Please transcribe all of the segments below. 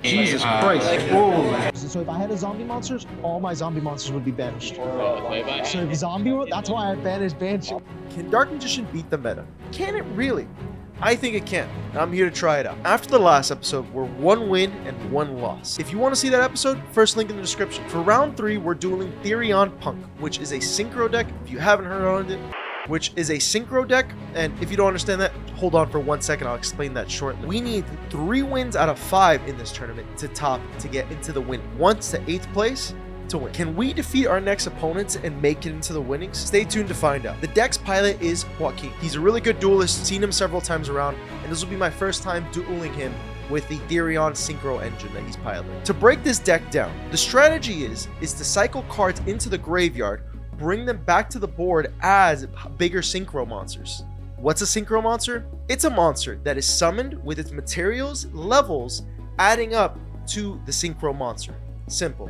Jesus Christ. So if I had a zombie monsters, all my zombie monsters would be banished. So if zombie, that's why I banished Banshee. Can Dark Magician beat the meta? Can it really? I think it can, and I'm here to try it out. After the last episode, we're 1 win and 1 loss. If you want to see that episode, first link in the description. For round 3, we're dueling Theory on Punk, which is a synchro deck. If you haven't heard on it, which is a synchro deck, and if you don't understand that, hold on for 1 second, I'll explain that shortly. We need 3 wins out of 5 in this tournament to get into the win. Once to 8th place to win. Can we defeat our next opponents and make it into the winnings? Stay tuned to find out. The deck's pilot is Joaquin. He's a really good duelist, seen him several times around, and this will be my first time dueling him with the Therion Synchro engine that he's piloting. To break this deck down, the strategy is to cycle cards into the graveyard, bring them back to the board as bigger synchro monsters. What's a synchro monster? It's a monster that is summoned with its materials levels adding up to the synchro monster. Simple.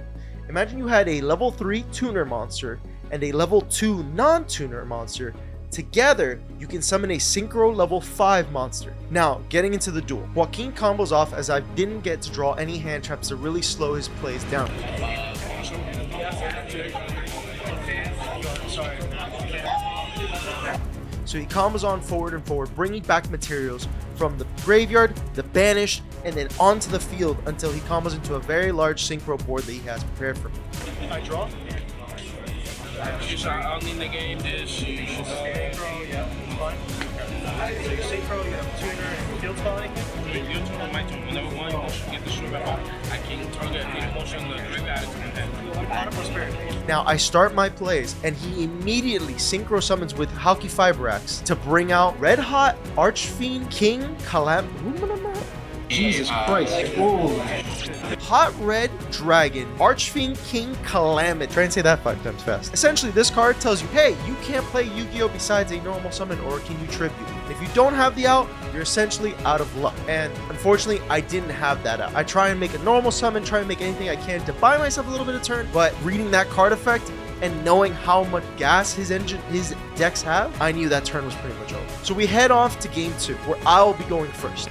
Imagine you had a level 3 tuner monster and a level 2 non-tuner monster. Together, you can summon a synchro level 5 monster. Now, getting into the duel. Joaquin combos off as I didn't get to draw any hand traps to really slow his plays down. So he combos on forward and forward, bringing back materials from the graveyard, the banished, and then onto the field until he combos into a very large synchro board that he has prepared for me. I draw? I'll need the game this. Synchro, yeah, fine. So you synchro, you have tuner and field spelling? Your turn on my turn. Whenever one motion get destroyed by fire, I can target the motion on the graveyard to Pot of Prosperity. Now I start my plays, and he immediately synchro summons with Hauki Fiber Axe to bring out Red Hot Archfiend King Jesus Christ. Hot Red Dragon Archfiend King Calamity. Try and say that 5 times fast. Essentially, this card tells you, hey, you can't play Yu-Gi-Oh besides a normal summon, or can you tribute? If you don't have the out, you're essentially out of luck. And unfortunately, I didn't have that out. I try and make a normal summon, try and make anything I can to buy myself a little bit of turn, but reading that card effect and knowing how much gas his decks have, I knew that turn was pretty much over. So we head off to game 2, where I'll be going first.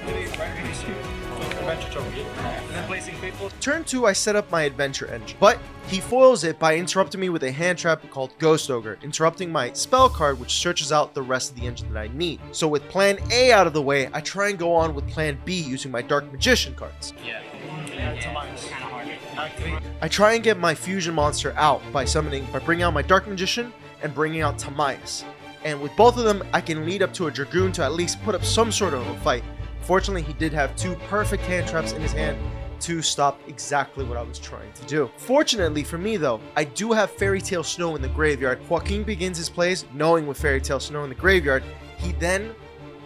Turn 2, I set up my adventure engine, but he foils it by interrupting me with a hand trap called Ghost Ogre, interrupting my spell card, which searches out the rest of the engine that I need. So with plan A out of the way, I try and go on with plan B using my Dark Magician cards. I try and get my fusion monster out by bringing out my Dark Magician and bringing out Tamias. And with both of them, I can lead up to a Dragoon to at least put up some sort of a fight. Fortunately, he did have 2 perfect hand traps in his hand to stop exactly what I was trying to do. Fortunately for me though, I do have Fairy Tale Snow in the graveyard. Joaquin begins his plays knowing with Fairy Tale Snow in the graveyard, he then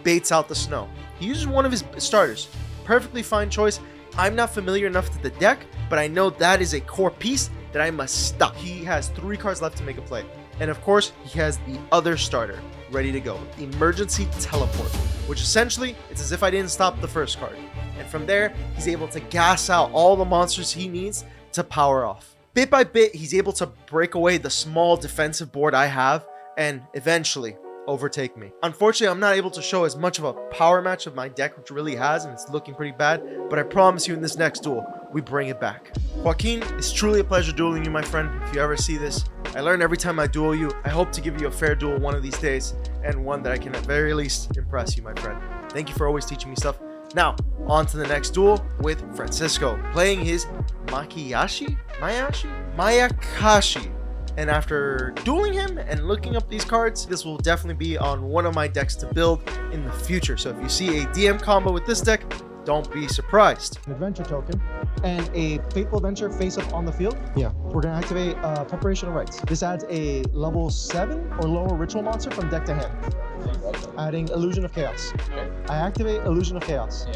baits out the snow. He uses one of his starters. Perfectly fine choice. I'm not familiar enough to the deck, but I know that is a core piece that I must stop. He has 3 cards left to make a play. And of course, he has the other starter ready to go. Emergency Teleport, which essentially, it's as if I didn't stop the first card. And from there, he's able to gas out all the monsters he needs to power off. Bit by bit, he's able to break away the small defensive board I have and eventually overtake me. Unfortunately, I'm not able to show as much of a power match of my deck, which really has, and it's looking pretty bad, but I promise you in this next duel, we bring it back. Joaquin, it's truly a pleasure dueling you, my friend. If you ever see this, I learn every time I duel you. I hope to give you a fair duel one of these days, and one that I can at very least impress you, my friend. Thank you for always teaching me stuff. Now, on to the next duel with Francisco, playing his Mayakashi? And after dueling him and looking up these cards, this will definitely be on one of my decks to build in the future. So if you see a DM combo with this deck, don't be surprised. An adventure token and a Fateful Adventure face up on the field. Yeah. We're going to activate Preparation of Rites. This adds a level 7 or lower ritual monster from deck to hand. Adding Illusion of Chaos. I activate Illusion of Chaos.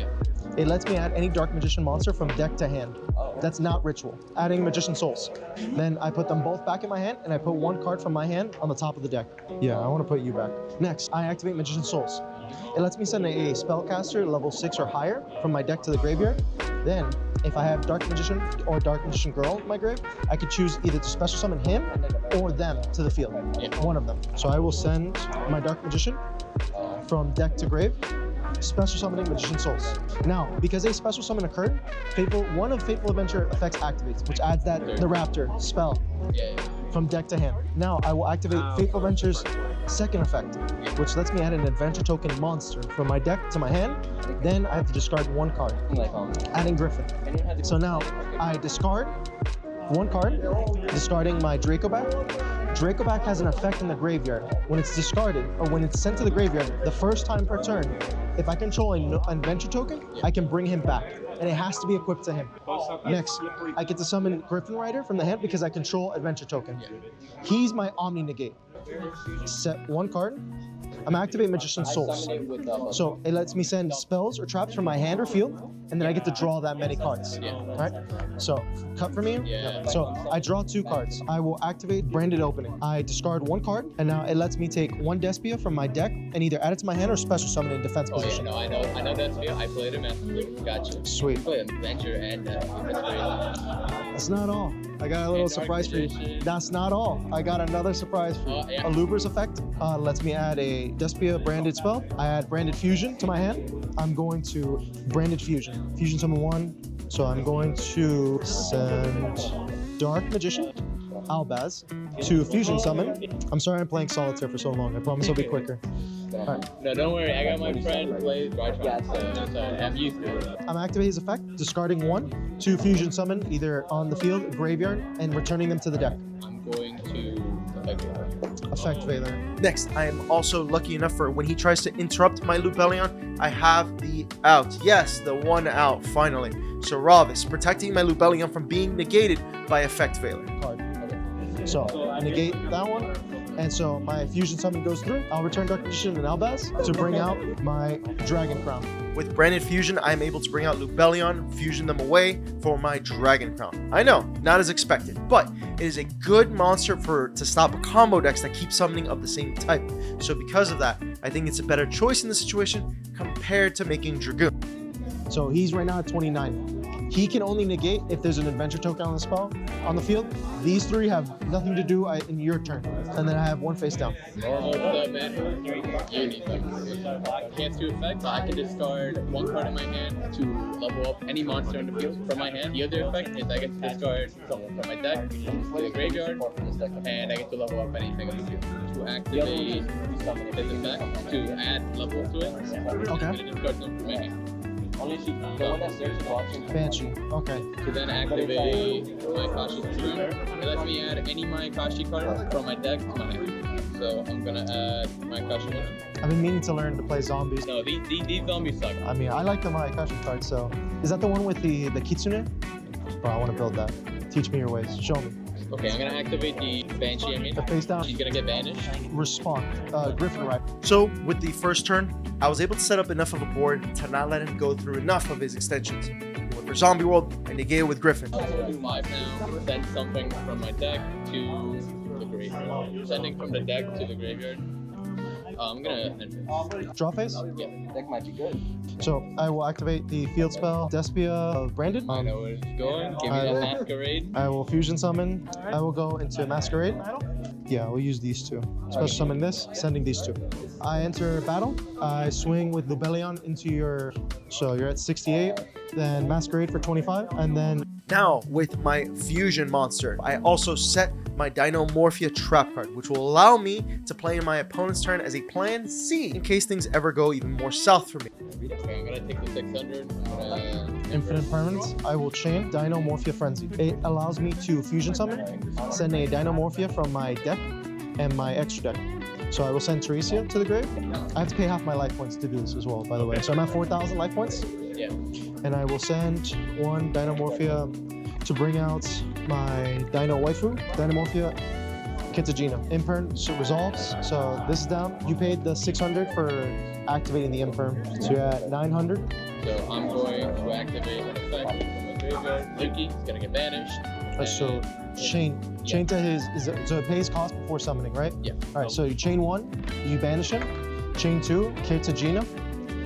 It lets me add any Dark Magician monster from deck to hand. That's not ritual. Adding Magician Souls. Then I put them both back in my hand, and I put 1 card from my hand on the top of the deck. Yeah, I want to put you back. Next, I activate Magician Souls. It lets me send a spellcaster level 6 or higher from my deck to the graveyard. Then, if I have Dark Magician or Dark Magician Girl in my grave, I could choose either to special summon him or them to the field. One of them. So I will send my Dark Magician from deck to grave. special summoning Magician Souls. Now, because a special summon occurred, one of Fateful Adventure effects activates, which adds the Raptor spell from deck to hand. Now, I will activate Fateful Adventure's second effect, which lets me add an adventure token monster from my deck to my hand. Then I have to discard one card, adding Griffin. So now I discard one card, discarding my Dracoback. Dracoback has an effect in the graveyard. When it's discarded, or when it's sent to the graveyard, the first time per turn, if I control an adventure token, I can bring him back, and it has to be equipped to him. Next, I get to summon Griffin Rider from the hand because I control adventure token. He's my Omni Negate. Set one card. I'm activating Magician Souls. So it lets me send spells or traps from my hand or field, and then I get to draw that many cards. Alright? So cut for me. So I draw 2 cards. I will activate Branded Opening. I discard 1 card, and now it lets me take 1 Despia from my deck and either add it to my hand or special summon in defense position. I know Despia. I played him at Gotcha. Sweet. I played Adventure and That's not all. I got a little surprise for you. That's not all. I got another surprise for you. A Luber's effect lets me add a Despia branded spell. I add Branded Fusion to my hand. I'm going to Branded Fusion. Fusion summon 1. So I'm going to send Dark Magician, Albaz, to Fusion summon. I'm sorry I'm playing Solitaire for so long. I promise I'll be quicker. Right. No, don't worry. I got my friend play Garchomp, so I'm used to it. I'm activating his effect, discarding 1 to Fusion summon either on the field, graveyard, and returning them to the deck. I'm going to Effect Valor. Next, I am also lucky enough for when he tries to interrupt my Lubellion, I have the out. Yes, the 1 out, finally. So Ravis, protecting my Lubellion from being negated by Effect Valor. Card. So negate that one. And so my Fusion summon goes through. I'll return Dark Magician and Albaz to bring out my Dragon Crown. With Branded Fusion, I am able to bring out Lubellion, fusion them away for my Dragon Crown. I know, not as expected, but it is a good monster to stop combo decks that keep summoning of the same type. So because of that, I think it's a better choice in this situation compared to making Dragoon. So he's right now at 29. He can only negate if there's an adventure token on the spell on the field. These 3 have nothing to do in your turn, and then I have 1 face down. Normal man. Can't do effect, but I can discard 1 card in my hand to level up any monster on the field from my hand. The other effect is I get to discard from my deck to the graveyard, and I get to level up anything on the field. To activate this effect, to add level to it, I'm going to discard them from my hand. Banshee. Okay. To then activate Mayakashi turn. It lets me add any Mayakashi card from my deck to my hand. So I'm gonna add Mayakashi 1. I've been meaning to learn to play zombies. No, these zombies suck. I mean, I like the Mayakashi card, so... Is that the one with the Kitsune? Bro, I want to build that. Teach me your ways. Show me. Okay, I'm gonna activate the Banshee, The face down. She's gonna get banished. Respond. Griffin Rider. So with the first turn, I was able to set up enough of a board to not let him go through enough of his extensions. Went for Zombie World, I negated with Griffin. I'm gonna do 5 now. Send something from my deck to the graveyard. Sending from the deck to the graveyard. I'm gonna Draw face? Yeah, deck might be good. So I will activate the field spell Despia of Branded. I know where it's going. Give me that Masquerade. I will Fusion summon. I will go into Masquerade. Yeah, we'll use these 2. Special summon this, sending these 2. I enter battle. I swing with Lubellion into your... So you're at 68. Then Masquerade for 25. And then... Now, with my Fusion monster, I also set my Dinomorphia trap card, which will allow me to play in my opponent's turn as a plan C in case things ever go even more south for me. Okay, I'm gonna take the 600. Infinite permanents. I will chain Dinomorphia Frenzy. It allows me to Fusion summon, send a Dinomorphia from my deck and my extra deck. So I will send Teresia to the grave. I have to pay half my life points to do this as well, by the way. So I'm at 4,000 life points. Yeah. And I will send 1 Dinomorphia to bring out my Dino Waifu, Dinomorphia Kitagina. Imperm resolves, so this is down. You paid the 600 for activating the Imperm, so you're at 900. So I'm going to activate an effect from the graveyard. Luki is gonna get banished. So chain to his, so it pays cost before summoning, right? Yeah. All right, so you chain 1, you banish him. Chain 2, Kitagina.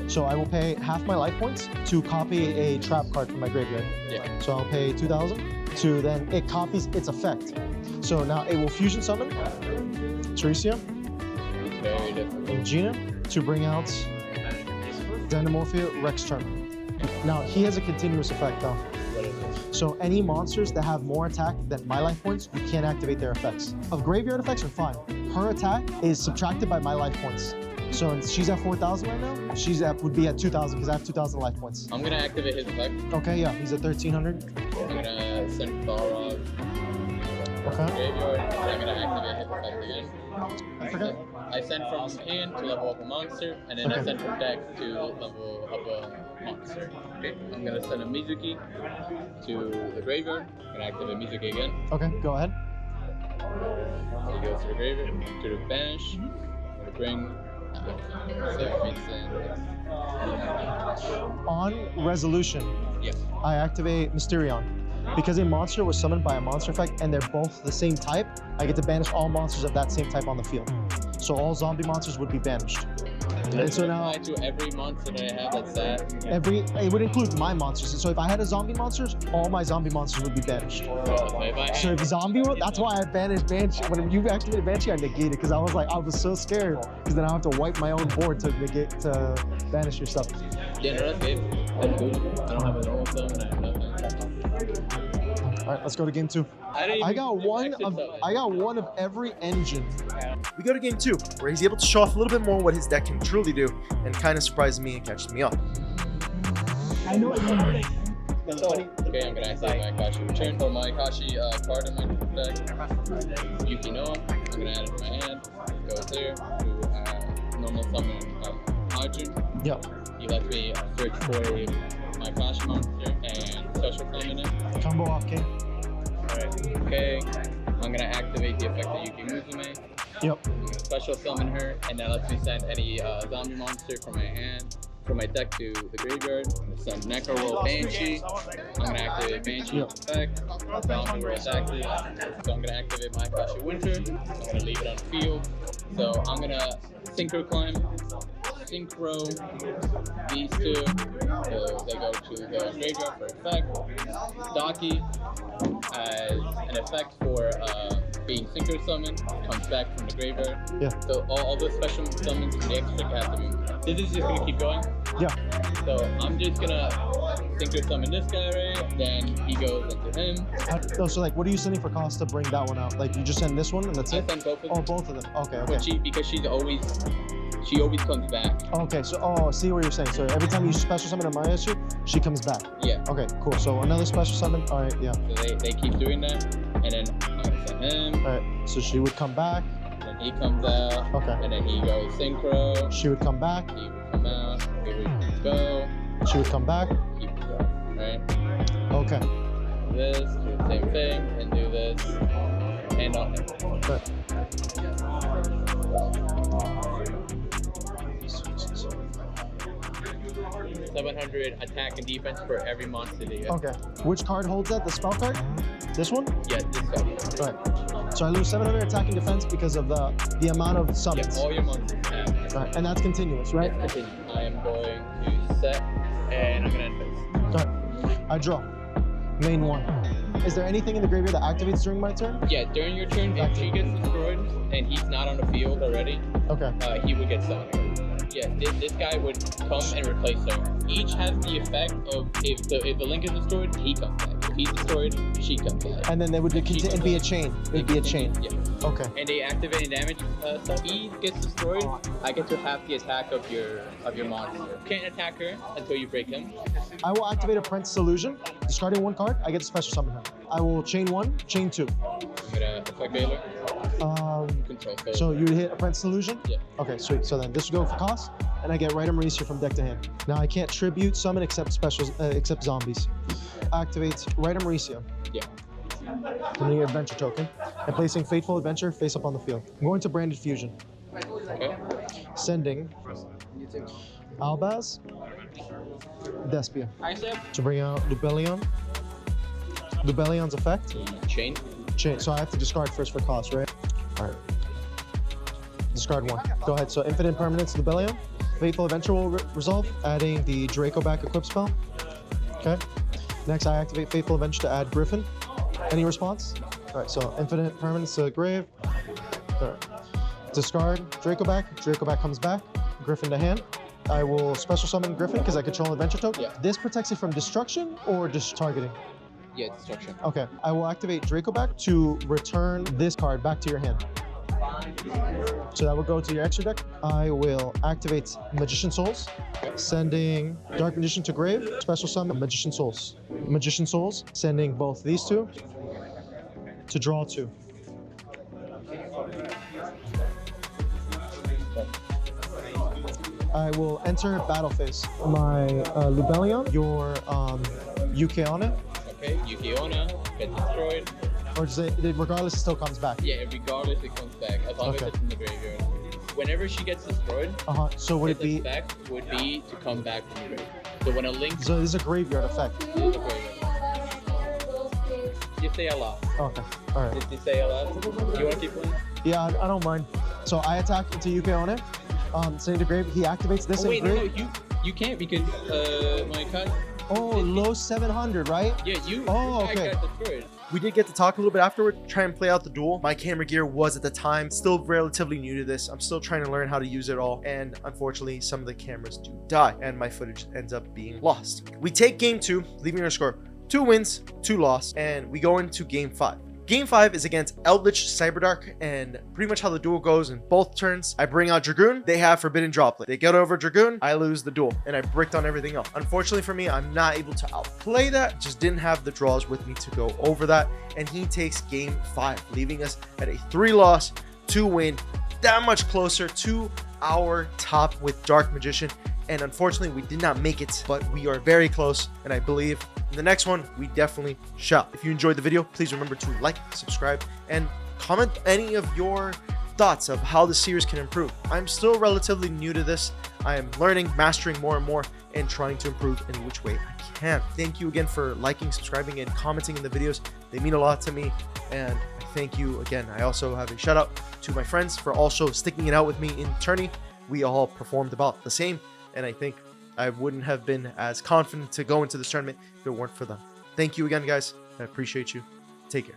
So I will pay half my life points to copy a trap card from my graveyard. Yeah. So I'll pay 2,000 to then it copies its effect. So now it will Fusion summon Teresia Very different. and Gina to bring out Dynamorphia, Rex turn. Now, he has a continuous effect though. So any monsters that have more attack than my life points, you can't activate their effects. Of graveyard effects are fine. Her attack is subtracted by my life points. So she's at 4,000 right now. Would be at 2,000 because I have 2,000 life points. I'm gonna activate his effect. Okay, yeah, he's at 1,300. I'm gonna send Balrog Okay. graveyard, and I'm gonna activate his effect again. I forgot. I send from hand to level up a monster, and then I send from deck to level up a monster. Okay, I'm gonna send a Mizuki to the graveyard. I'm gonna activate Mizuki again. Okay, go ahead. He goes to the graveyard, to the bench. I'm gonna bring On resolution, yeah. I activate Mysterion. Because a monster was summoned by a monster effect and they're both the same type, I get to banish all monsters of that same type on the field. So all zombie monsters would be banished. And so now, to every monster that I have that's that. it would include my monsters. So if I had a zombie monsters, all my zombie monsters would be banished. So if zombie, that's why I banished Banshee. When you activated Banshee, I negated because I was so scared because then I have to wipe my own board to banish your stuff. Yeah, no, that's good. That's good. I don't have a normal summon. I have nothing. All right, let's go to game 2. I got one of every engine. We go to game 2, where he's able to show off a little bit more what his deck can truly do, and kind of surprises me and catches me off. I know what you're doing. Okay, I'm gonna activate Mayakashi return for Mayakashi card in my deck. YUGIOH, I'm gonna add it to my hand. Go there to normal summon Arjun. Yep. You let me search for a Mayakashi monster and special summon it. Combo off king. Alright, okay. I'm gonna activate the effect of Yuki Musume. Yep. I'm gonna special summon her, and that lets me send any zombie monster from my hand, from my deck to the graveyard. I'm gonna send Necro Roll Banshee. I'm gonna activate Banshee effect. Zombie Roll is active. So I'm gonna activate Mayakashi Winter. I'm gonna leave it on the field. So I'm gonna Synchro Climb. Synchro these two, so they go to the graveyard for effect. Daki as an effect for being synchro summoned, comes back from the graveyard. Yeah. So all the special summons and the extra have to move. This is just gonna keep going. Yeah. So I'm just gonna synchro summon this guy, right? Then he goes into him. So like, what are you sending for cost to bring that one out? Like, you just send this one and that's I it? send both of them. Oh, both of them. Okay, okay. But because she always comes back. Okay, so I see what you're saying. So every time you special summon a Mayakashi, she comes back. Yeah. Okay, cool. So another special summon. All right, yeah. So they keep doing that, and then I'm gonna send him. All right. So she would come back. Then he comes out. Okay. And then he goes synchro. She would come back. He would come out. He would go. She would come back. He would go. Right. Okay. Do this. Do the same thing. And do this. And on him. Right. 700 attack and defense for every monster that you get. Okay. Which card holds that? The spell card? This one? Yeah, this guy. Right. So I lose 700 attack and defense because of the amount of summons. Yeah, all your monsters have. Right. And that's continuous, right? Yes, continue. I am going to set, and I'm gonna end this. All right. I draw. Main one. Is there anything in the graveyard that activates during my turn? Yeah, during your turn, if she gets destroyed and he's not on the field already, Okay. He would get summoned. Yeah, this guy would come and replace her. Each has the effect of if the link is destroyed, he comes back. If he's destroyed, she comes back. And then they would be a chain. It would be a chain. Yeah. Okay. And they activate any damage stuff. He gets destroyed. I get to half the attack of your monster. You can't attack her until you break him. I will activate Apprentice Illusion. Discarding one card, I get to special summon her. I will chain 1, chain 2. I'm gonna effect Baylor. Control. So you would hit Apprentice Illusion? Yeah. Okay, sweet. So then this would go for cost, and I get Rite Mauricio from deck to hand. Now I can't tribute summon except except zombies. Activates Rite Mauricio. Yeah. Getting your adventure token, and placing Fateful Adventure face up on the field. I'm going to Branded Fusion. Okay. Sending Albaz, Despia to bring out Dubellion. Dubellion's effect. Chain. So I have to discard first for cost, right? All right. Discard 1. Go ahead. So Infinite Permanence Dubellion. Fateful Adventure will resolve, adding the Draco back equip spell. Okay. Next, I activate Fateful Adventure to add Griffin. Any response? All right. So Infinite Permanence to Grave. All right. Discard Draco back. Draco back comes back. Griffin to hand. I will special summon Griffin because I control Adventure Token. Yeah. This protects it from destruction or just targeting? Yeah, destruction. Okay. I will activate Draco back to return this card back to your hand. So that will go to your extra deck. I will activate Magician Souls, sending Dark Magician to grave, special summon Magician Souls. Magician Souls, sending both these two to draw 2. I will enter battle phase. My Lubellion, your UK on it. Okay, YUGIOH gets destroyed. Or does it, regardless, it still comes back? Yeah, regardless it comes back as long as it's in the graveyard. Whenever she gets destroyed, So would it be? effect would be to come back from the grave. So when a link So this is a graveyard effect. is a graveyard, you say a lot. Okay. All right. Did you say a lot? You want to keep playing? Yeah, I don't mind. So I attack into UK on it. Sending to grave. He activates this Oh wait, in no, grave. you can't because Mayakashi. Oh, low 700, right? Yeah, you. Oh, your guy okay. got destroyed. We did get to talk a little bit afterward, try and play out the duel. My camera gear was at the time still relatively new to this. I'm still trying to learn how to use it all, and unfortunately some of the cameras do die and my footage ends up being lost. We take game 2, leaving our score 2 wins, 2 loss, and we go into game 5. Game 5 is against Eldritch Cyberdark, and pretty much how the duel goes in both turns. I bring out Dragoon, they have Forbidden Droplet. They get over Dragoon, I lose the duel, and I bricked on everything else. Unfortunately for me, I'm not able to outplay that, just didn't have the draws with me to go over that, and he takes game 5, leaving us at a 3 loss, 2 win, that much closer to our top with Dark Magician. And unfortunately, we did not make it, but we are very close, and I believe in the next one, we definitely shall. If you enjoyed the video, please remember to like, subscribe, and comment any of your thoughts of how the series can improve. I'm still relatively new to this. I am learning, mastering more and more, and trying to improve in which way I can. Thank you again for liking, subscribing, and commenting in the videos. They mean a lot to me, and I thank you again. I also have a shout out to my friends for also sticking it out with me in tourney. We all performed about the same, and I think I wouldn't have been as confident to go into this tournament if it weren't for them. Thank you again, guys. I appreciate you. Take care.